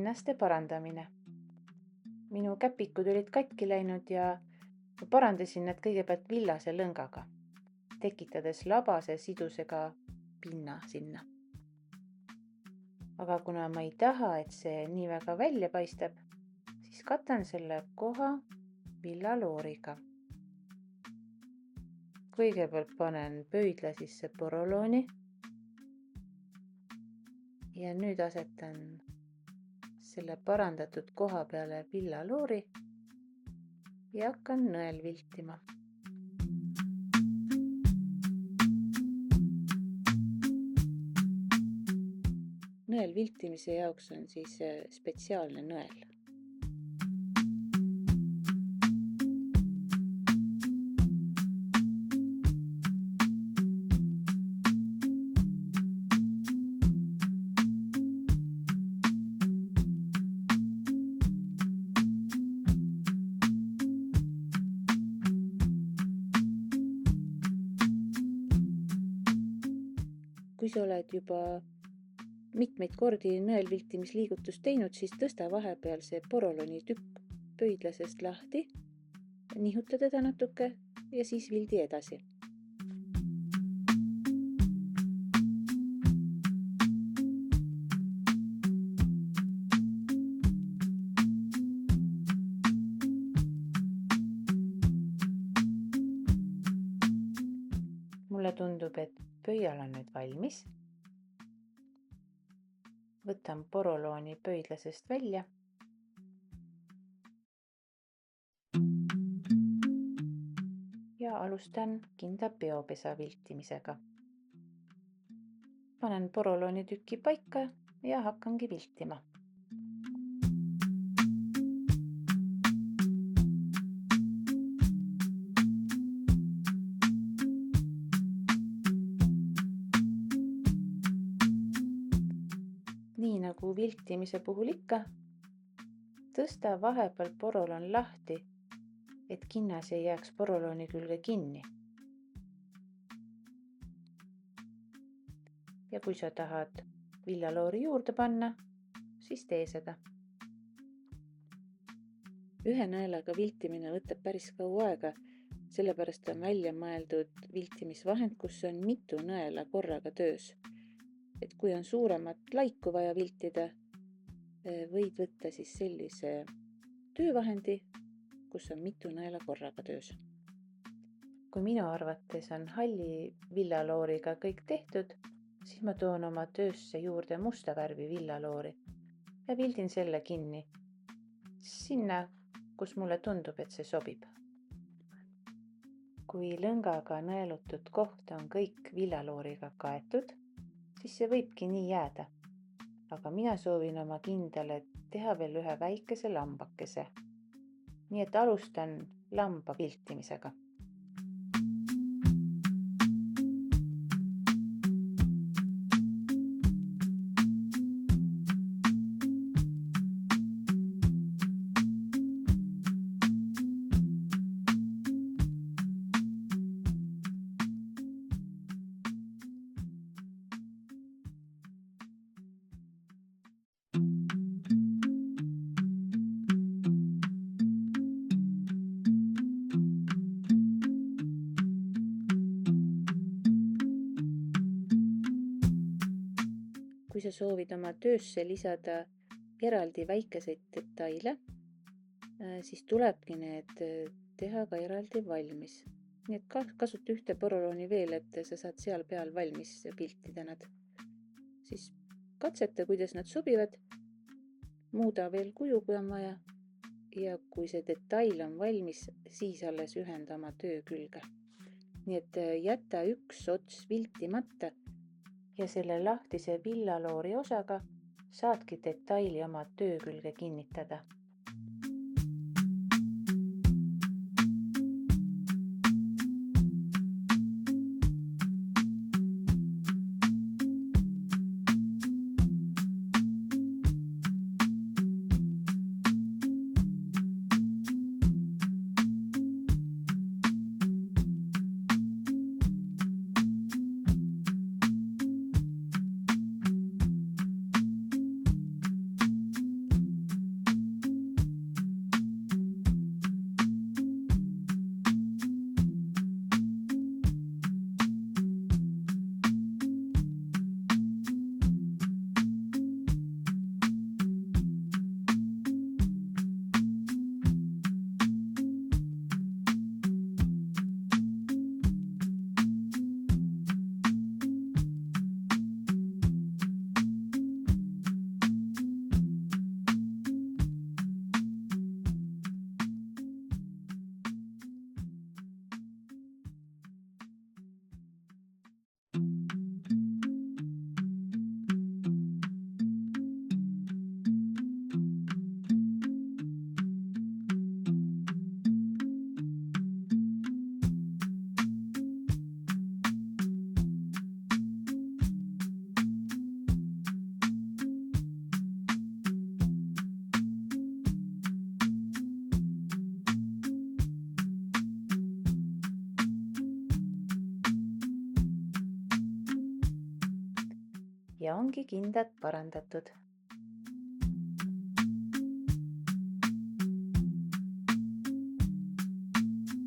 pinnaste parandamine. Minu käpikud olid katki läinud ja ma parandasin need kõigepealt villase lõngaga, tekitades labase sidusega pinna sinna. Aga kuna ma ei taha, et see nii väga välja paistab, siis katan selle koha villalooriga. Kõigepealt panen pöidla sisse porolooni ja nüüd asetan selle parandatud koha peale villaloori ja hakkan nõel viltima. Nõel viltimise jaoks on siis spetsiaalne nõel. Kui sa oled juba mitmeid kordi nõelviltimisliigutust teinud, siis tõsta vahepeal see poroloni tükk pöidlasest lahti, nihuta teda natuke ja siis vildi edasi. Mulle tundub, et pöial on nüüd valmis. Võtan porolooni pöidlasest välja ja alustan kindla peopesa viltimisega. Panen porolooni tüki paika ja hakkangi viltima. Nii nagu viltimise puhul ikka, tõsta vahepeal porolon lahti, et kinnas ei jääks porolooni külge kinni. Ja kui sa tahad villaloori juurde panna, siis tee seda. Ühe nõelaga viltimine võtab päris kaua aega, sellepärast on välja mõeldud viltimisvahend, kus on mitu nõela korraga töös. Et kui on suuremat laiku vaja viltida, võid võtta siis sellise töövahendi, kus on mitu nõela korraga töös. Kui minu arvates on halli villalooriga kõik tehtud, siis ma toon oma töösse juurde musta värvi villaloori ja vildin selle kinni sinna, kus mulle tundub, et see sobib. Kui lõngaga nõelutud koht on kõik villalooriga kaetud, siis see võibki nii jääda, aga mina soovin oma kindale teha veel ühe väikese lambakese. Nii et alustan lamba viltimisega. Kui sa soovid oma töösse lisada eraldi väikeseid detaile, siis tulebki need teha ka eraldi valmis. Nii et kasuta ühte porolooni veel, et sa saad seal peal valmis piltida nad. Siis katseta, kuidas nad sobivad, muuda veel kuju, kui on vaja. Ja kui see detail on valmis, siis alles ühenda oma töö külge. Nii et jäta üks ots viltimata ja selle lahtise villaloori osaga saadki detaili oma töö külge kinnitada. ja ongi kindad parandatud.